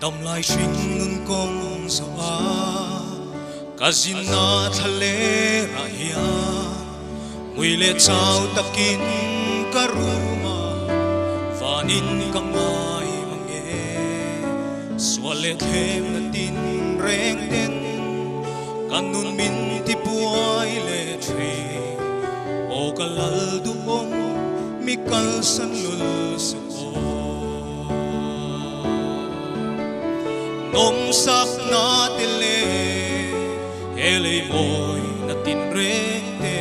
đầm lại sinh nun công sao à kazina thale rahia mui le chau takin karuma vanin kangai mange swale them na tin reng ten kanun min ti puai le thri o kalal du om mikal san lul su nom sak na tele hele boy na tin reng te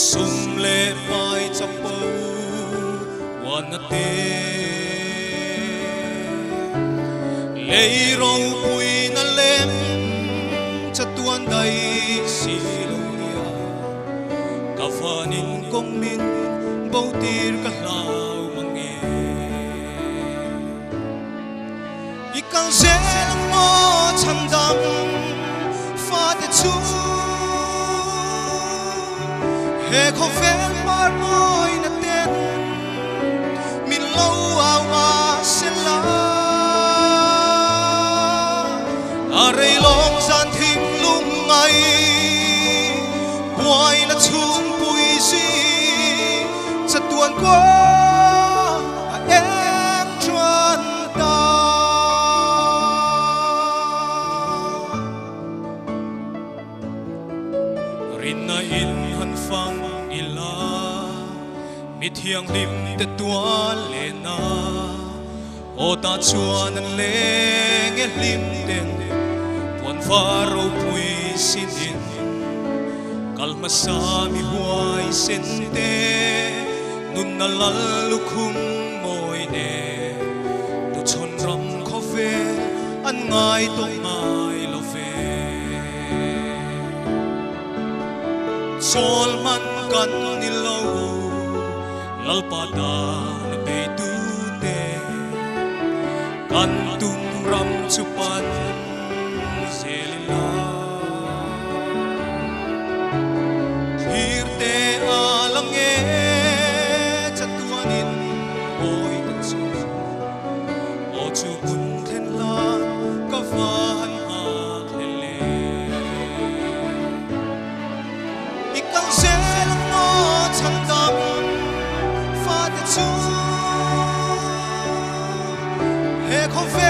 sum le pai chapo wan na te lei ro pui na lem chatuan dai si lo ya kafanin kong min bautir ka lau mange ikang selang mo chandam fa te chu he kho fel mar moi na ten min lo awa sela are long san thim lung ngai boy na chung pui si chatuan kwa em chuan ta rin na in han phang ila mi thiang lim te tua le na o ta chuan an le nge lim ten puan faro pui sin in kalma sa mi huai sen te nun na lal lukhum moi ne tu chon ram kho ve an ngai to ngai lo ve sol man kan ni lo lal pa da na be tu te kan tum ram chu pan selila hirte alang e chatuanin oi tan su o chu bun then la ka van ha lele ikang selang mo chandam fa te chu he kho ve